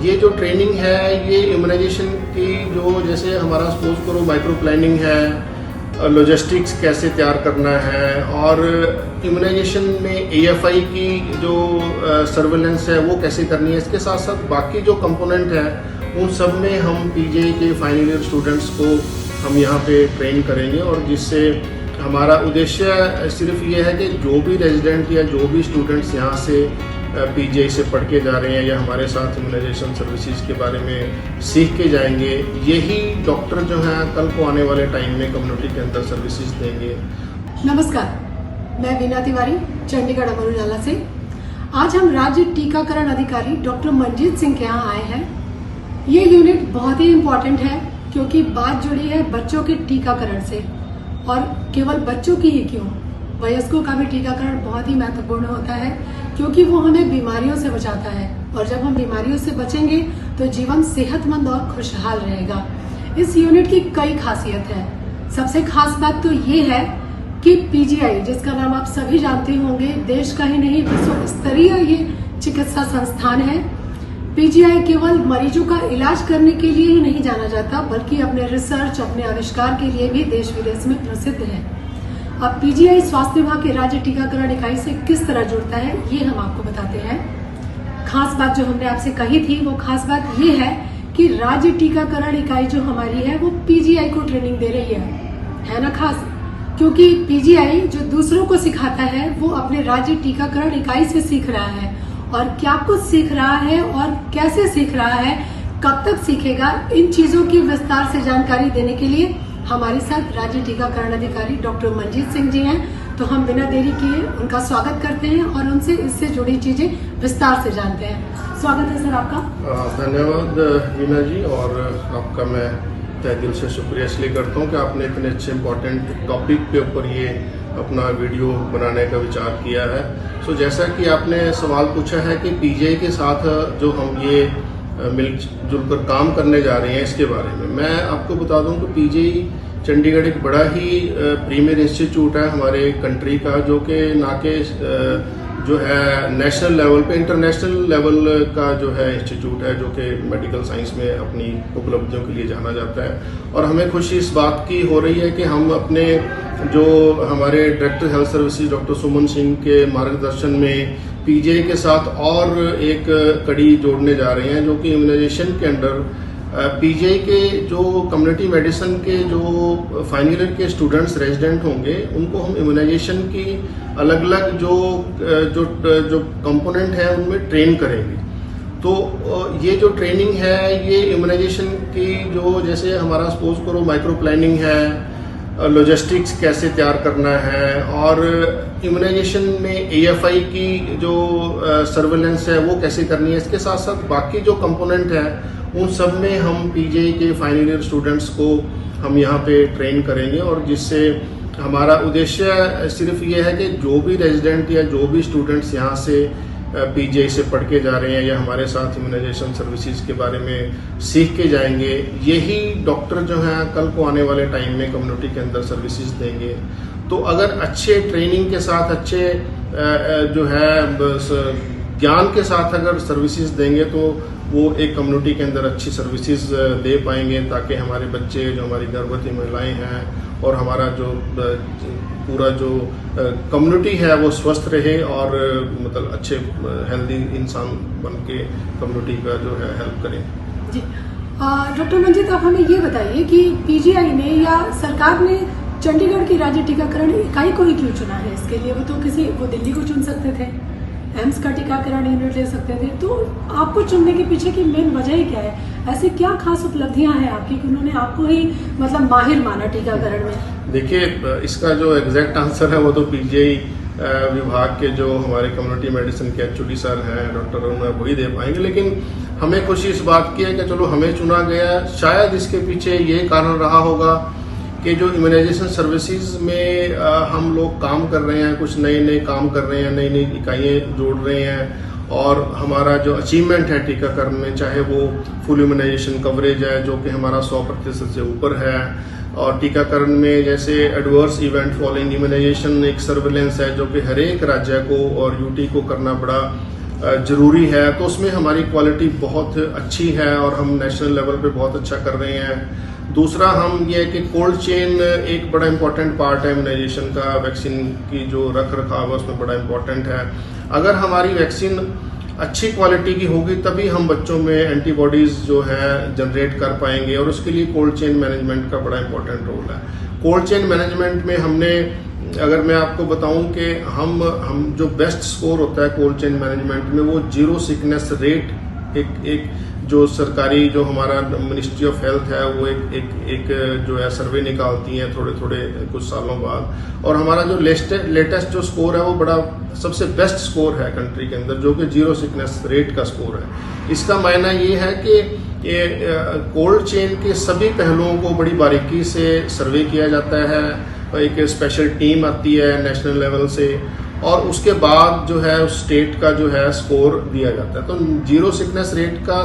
ये जो ट्रेनिंग है ये इम्यूनाइजेशन की जो जैसे हमारा सपोज करो माइक्रो प्लानिंग है, लॉजिस्टिक्स कैसे तैयार करना है और इम्यूनाइजेशन में AFI की जो सर्वेलेंस है वो कैसे करनी है। इसके साथ साथ बाकी जो कंपोनेंट है उन सब में हम PGI के फाइनल ईयर स्टूडेंट्स को हम यहाँ पे ट्रेन करेंगे और जिससे हमारा उद्देश्य सिर्फ ये है कि जो भी रेजिडेंट या जो भी स्टूडेंट्स यहाँ से PGI से पढ़ के जा रहे हैं या हमारे साथ इम्यूनाइजेशन सर्विसेज के बारे में सीख के जाएंगे, यही डॉक्टर जो हैं कल को आने वाले टाइम में कम्युनिटी के अंदर सर्विसेज देंगे। नमस्कार, मैं वीना तिवारी चंडीगढ़ अमर उजाला से। आज हम राज्य टीकाकरण अधिकारी डॉक्टर मंजीत सिंह के यहाँ आए हैं। ये यूनिट बहुत ही इम्पोर्टेंट है क्योंकि बात जुड़ी है बच्चों के टीकाकरण से, और केवल बच्चों की ही क्यों, वयस्कों का भी टीकाकरण बहुत ही महत्वपूर्ण होता है क्योंकि वो हमें बीमारियों से बचाता है, और जब हम बीमारियों से बचेंगे तो जीवन सेहतमंद और खुशहाल रहेगा। इस यूनिट की कई खासियत है। सबसे खास बात तो ये है कि PGI, जिसका नाम आप सभी जानते होंगे, देश का ही नहीं विश्व स्तरीय ये चिकित्सा संस्थान है। PGI केवल मरीजों का इलाज करने के लिए ही नहीं जाना जाता बल्कि अपने रिसर्च, अपने आविष्कार के लिए भी देश विदेश में प्रसिद्ध है। अब PGI स्वास्थ्य विभाग के राज्य टीकाकरण इकाई से किस तरह जुड़ता है ये हम आपको बताते हैं। खास बात जो हमने आपसे कही थी वो खास बात ये है कि राज्य टीकाकरण इकाई जो हमारी है वो PGI को ट्रेनिंग दे रही है ना खास, क्योंकि PGI जो दूसरों को सिखाता है वो अपने राज्य टीकाकरण इकाई से सीख रहा है, और क्या कुछ सीख रहा है और कैसे सीख रहा है, कब तक सीखेगा, इन चीजों की विस्तार से जानकारी देने के लिए हमारे साथ राज्य टीकाकरण अधिकारी डॉक्टर मंजीत सिंह जी हैं। तो हम बिना देरी किए उनका स्वागत करते हैं और उनसे इससे जुड़ी चीजें विस्तार से जानते हैं। स्वागत है सर आपका। धन्यवाद वीना जी, और आपका मैं तहे दिल से शुक्रिया इसलिए करता हूँ कि आपने इतने अच्छे इम्पोर्टेंट टॉपिक के ऊपर ये अपना वीडियो बनाने का विचार किया है। सो जैसा कि आपने सवाल पूछा है कि PGI के साथ जो हम ये मिलजुल कर काम करने जा रहे हैं इसके बारे में मैं आपको बता दूं कि PGI चंडीगढ़ एक बड़ा ही प्रीमियर इंस्टीट्यूट है हमारे कंट्री का, जो कि ना के जो है नेशनल लेवल पे, इंटरनेशनल लेवल का जो है इंस्टीट्यूट है, जो कि मेडिकल साइंस में अपनी उपलब्धियों के लिए जाना जाता है। और हमें खुशी इस बात की हो रही है कि हम अपने जो हमारे डायरेक्टर हेल्थ सर्विसेज डॉक्टर सुमन सिंह के मार्गदर्शन में PGI के साथ और एक कड़ी जोड़ने जा रहे हैं, जो कि इम्यूनाइजेशन के अंडर PGI के जो कम्युनिटी मेडिसिन के जो फाइनल ईयर के स्टूडेंट्स रेजिडेंट होंगे उनको हम इम्यूनाइजेशन की अलग अलग जो कंपोनेंट है उनमें ट्रेन करेंगे। तो ये जो ट्रेनिंग है ये इम्यूनाइजेशन की जो जैसे हमारा सपोज करो माइक्रो प्लानिंग है, लॉजिस्टिक्स कैसे तैयार करना है और इम्यूनाइजेशन में AFI की जो सर्वेलेंस है वो कैसे करनी है। इसके साथ साथ बाकी जो कंपोनेंट है उन सब में हम PGI के फाइनल ईयर स्टूडेंट्स को हम यहाँ पे ट्रेन करेंगे, और जिससे हमारा उद्देश्य सिर्फ ये है कि जो भी रेजिडेंट या जो भी स्टूडेंट्स यहाँ से PGI से पढ़ के जा रहे हैं या हमारे साथ इम्यूनाइजेशन सर्विसेज के बारे में सीख के जाएंगे, यही डॉक्टर जो हैं कल को आने वाले टाइम में कम्युनिटी के अंदर सर्विसेज देंगे। तो अगर अच्छे ट्रेनिंग के साथ, अच्छे जो है ज्ञान के साथ अगर सर्विसेज देंगे तो वो एक कम्युनिटी के अंदर अच्छी सर्विसेज दे पाएंगे, ताकि हमारे बच्चे, जो हमारी गर्भवती महिलाएं हैं और हमारा जो पूरा जो कम्युनिटी है वो स्वस्थ रहे और मतलब अच्छे हेल्दी इंसान बन के कम्युनिटी का जो है हेल्प करें। जी डॉक्टर मंजीत, आप हमें ये बताइए कि PGI ने या सरकार ने चंडीगढ़ की राज्य टीकाकरण इकाई को ही क्यों चुना है इसके लिए? वो दिल्ली को चुन सकते थे, एम्स का टीकाकरण यूनिट ले सकते थे, तो आपको चुनने के पीछे की मेन वजह ही क्या है? ऐसे क्या खास उपलब्धियां हैं आपकी कि उन्होंने आपको ही मतलब माहिर माना टीकाकरण में? देखिए, इसका जो एग्जैक्ट आंसर है वो तो PGI विभाग के जो हमारे कम्युनिटी मेडिसिन के HOD सर हैं डॉक्टर अरुण वही दे पाएंगे, लेकिन हमें खुशी इस बात की है कि चलो हमें चुना गया। शायद इसके पीछे ये कारण रहा होगा कि जो इम्यूनाइजेशन सर्विसेज में हम लोग काम कर रहे हैं, कुछ नए काम कर रहे हैं, नई नई इकाइयाँ जोड़ रहे हैं, और हमारा जो अचीवमेंट है टीकाकरण में, चाहे वो फुल इम्यूनाइजेशन कवरेज है जो कि हमारा 100% से ऊपर है, और टीकाकरण में जैसे एडवर्स इवेंट फॉलोइंग इम्यूनाइजेशन एक सर्वेलेंस है जो कि हर एक राज्य को और UT को करना बड़ा ज़रूरी है, तो उसमें हमारी क्वालिटी बहुत अच्छी है और हम नेशनल लेवल पे बहुत अच्छा कर रहे हैं। दूसरा हम ये है कि कोल्ड चेन एक बड़ा इंपॉर्टेंट पार्ट है इम्यूनाइजेशन का, वैक्सीन की जो रख रखाव है उसमें बड़ा इंपॉर्टेंट है। अगर हमारी वैक्सीन अच्छी क्वालिटी की होगी तभी हम बच्चों में एंटीबॉडीज़ जो है जनरेट कर पाएंगे, और उसके लिए कोल्ड चेन मैनेजमेंट का बड़ा इंपॉर्टेंट रोल है। कोल्ड चेन मैनेजमेंट में हमने, अगर मैं आपको बताऊं कि हम जो बेस्ट स्कोर होता है कोल्ड चेन मैनेजमेंट में, वो जीरो सिकनेस रेट, एक जो सरकारी जो हमारा मिनिस्ट्री ऑफ हेल्थ है वो एक जो है सर्वे निकालती है थोड़े थोड़े कुछ सालों बाद, और हमारा जो लेटेस्ट जो स्कोर है वो बड़ा सबसे बेस्ट स्कोर है कंट्री के अंदर, जो कि जीरो सिकनेस रेट का स्कोर है। इसका मायना ये है कि कोल्ड चेन के सभी पहलुओं को बड़ी बारीकी से सर्वे किया जाता है, एक स्पेशल टीम आती है नेशनल लेवल से, और उसके बाद जो है उस स्टेट का जो है स्कोर दिया जाता है। तो जीरो सिकनेस रेट का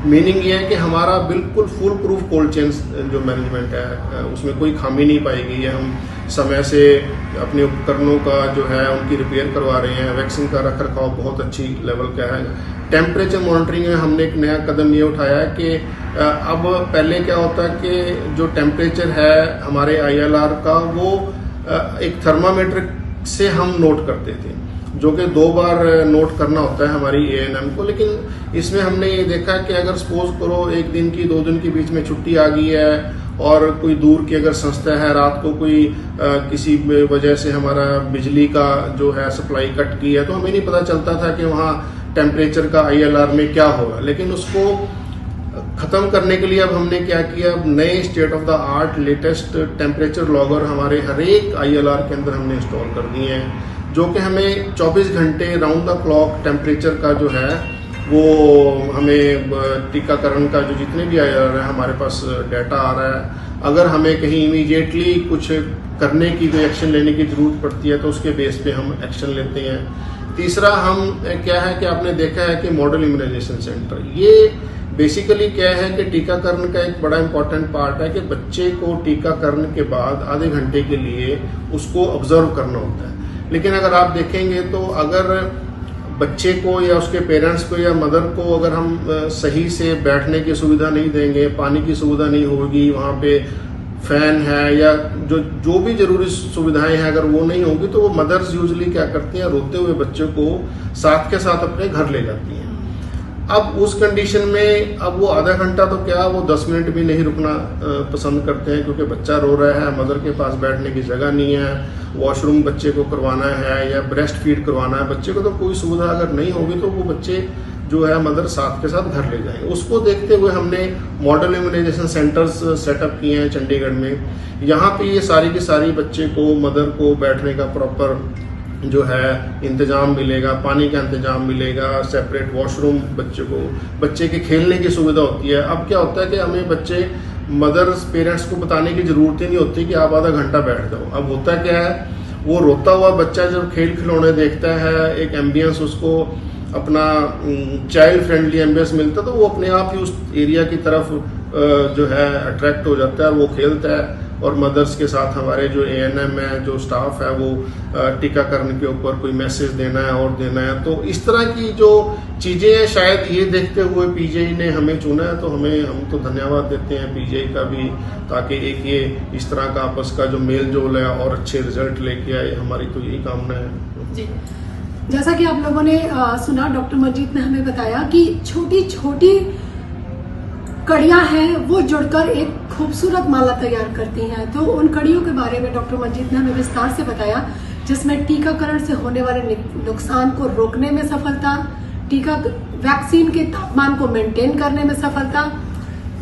मीनिंग ये है कि हमारा बिल्कुल फुल प्रूफ कोल्ड चेन जो मैनेजमेंट है उसमें कोई खामी नहीं पाई गई है। हम समय से अपने उपकरणों का जो है उनकी रिपेयर करवा रहे हैं, वैक्सीन का रख रखाव बहुत अच्छी लेवल का है। टेम्परेचर मॉनिटरिंग में हमने एक नया कदम ये उठाया है कि अब पहले क्या होता है कि जो टेम्परेचर है हमारे ILR का वो एक थर्मामीटर से हम नोट करते थे, जो कि 2 बार नोट करना होता है हमारी ANM को। लेकिन इसमें हमने ये देखा कि अगर सपोज करो 1 दिन की 2 दिन के बीच में छुट्टी आ गई है और कोई दूर की अगर संस्था है, रात को कोई किसी वजह से हमारा बिजली का जो है सप्लाई कट की है, तो हमें नहीं पता चलता था कि वहाँ टेम्परेचर का ILR में क्या होगा। लेकिन उसको खत्म करने के लिए अब हमने क्या किया, अब नए state of the art latest temperature logger हमारे हर एक ILR के अंदर हमने इंस्टॉल कर दिए हैं, जो कि हमें 24 घंटे राउंड द क्लॉक टेम्परेचर का जो है वो हमें टीकाकरण का जो जितने भी ILR है हमारे पास डाटा आ रहा है। अगर हमें कहीं इमीडिएटली कुछ करने की, कोई एक्शन लेने की जरूरत पड़ती है तो उसके बेस पे हम एक्शन लेते हैं। तीसरा हम क्या है कि आपने देखा है कि मॉडल इम्यूनाइजेशन सेंटर, ये बेसिकली क्या है कि टीकाकरण का एक बड़ा इंपॉर्टेंट पार्ट है कि बच्चे को टीकाकरण के बाद आधे घंटे के लिए उसको ऑब्जर्व करना होता है। लेकिन अगर आप देखेंगे तो अगर बच्चे को या उसके पेरेंट्स को या मदर को अगर हम सही से बैठने की सुविधा नहीं देंगे, पानी की सुविधा नहीं होगी, वहाँ पे फैन है या जो भी जरूरी सुविधाएं हैं अगर वो नहीं होगी, तो वो मदर्स यूजुअली क्या करती हैं, रोते हुए बच्चे को साथ के साथ अपने घर ले जाती हैं। अब उस कंडीशन में अब वो आधा घंटा तो क्या, वो 10 मिनट भी नहीं रुकना पसंद करते हैं, क्योंकि बच्चा रो रहा है, मदर के पास बैठने की जगह नहीं है, वॉशरूम बच्चे को करवाना है या ब्रेस्ट फीड करवाना है बच्चे को, तो कोई सुविधा अगर नहीं होगी तो वो बच्चे जो है मदर साथ के साथ घर ले जाएंगे। उसको देखते हुए हमने मॉडल इम्यूनाइजेशन सेंटर्स सेटअप किए हैं चंडीगढ़ में। यहाँ पे ये सारी की सारी बच्चे को, मदर को बैठने का प्रॉपर जो है इंतजाम मिलेगा, पानी का इंतजाम मिलेगा, सेपरेट वॉशरूम बच्चे को, बच्चे के खेलने की सुविधा होती है। अब क्या होता है कि हमें बच्चे मदर्स पेरेंट्स को बताने की जरूरत ही नहीं होती कि आप आधा घंटा बैठ जाओ। अब होता क्या है, वो रोता हुआ बच्चा जब खेल खिलौने देखता है, एक एम्बियंस उसको अपना चाइल्ड फ्रेंडली एम्बियंस मिलता है, तो वो अपने आप ही उस एरिया की तरफ जो है अट्रैक्ट हो जाता है और वो खेलता है। और मदर्स के साथ हमारे जो ANM है, जो स्टाफ है, वो टीकाकरण के ऊपर कोई मैसेज देना है और देना है। तो इस तरह की जो चीज़ें हैं, शायद ये देखते हुए PGI ने हमें चुना है, तो हम तो धन्यवाद देते हैं PGI का भी, ताकि एक ये इस तरह का आपस का जो मेल जोल है और अच्छे रिजल्ट लेके आए, हमारी तो यही कामना है जी। जैसा कि आप लोगों ने सुना, डॉक्टर मंजीत ने हमें बताया कि छोटी छोटी कड़ियां हैं, वो जुड़कर एक खूबसूरत माला तैयार करती हैं। तो उन कड़ियों के बारे में डॉक्टर मंजीत ने हमें विस्तार से बताया, जिसमें टीकाकरण से होने वाले नुकसान को रोकने में सफलता, वैक्सीन के तापमान को मेंटेन करने में सफलता,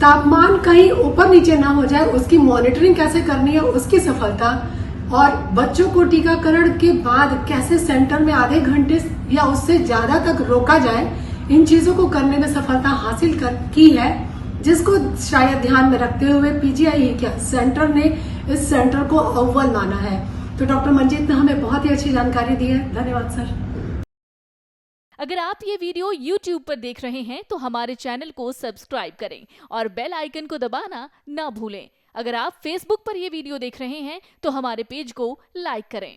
तापमान कहीं ऊपर नीचे ना हो जाए उसकी मॉनिटरिंग कैसे करनी है उसकी सफलता, और बच्चों को टीकाकरण के बाद कैसे सेंटर में आधे घंटे या उससे ज्यादा तक रोका जाए, इन चीजों को करने में सफलता हासिल की है, जिसको शायद ध्यान में रखते हुए PGI ही क्या सेंटर ने इस सेंटर को अव्वल माना है। तो डॉक्टर मंजीत ने हमें बहुत ही अच्छी जानकारी दी है। धन्यवाद सर। अगर आप ये वीडियो YouTube पर देख रहे हैं तो हमारे चैनल को सब्सक्राइब करें और बेल आइकन को दबाना ना भूलें। अगर आप Facebook पर ये वीडियो देख रहे हैं तो हमारे पेज को लाइक करें।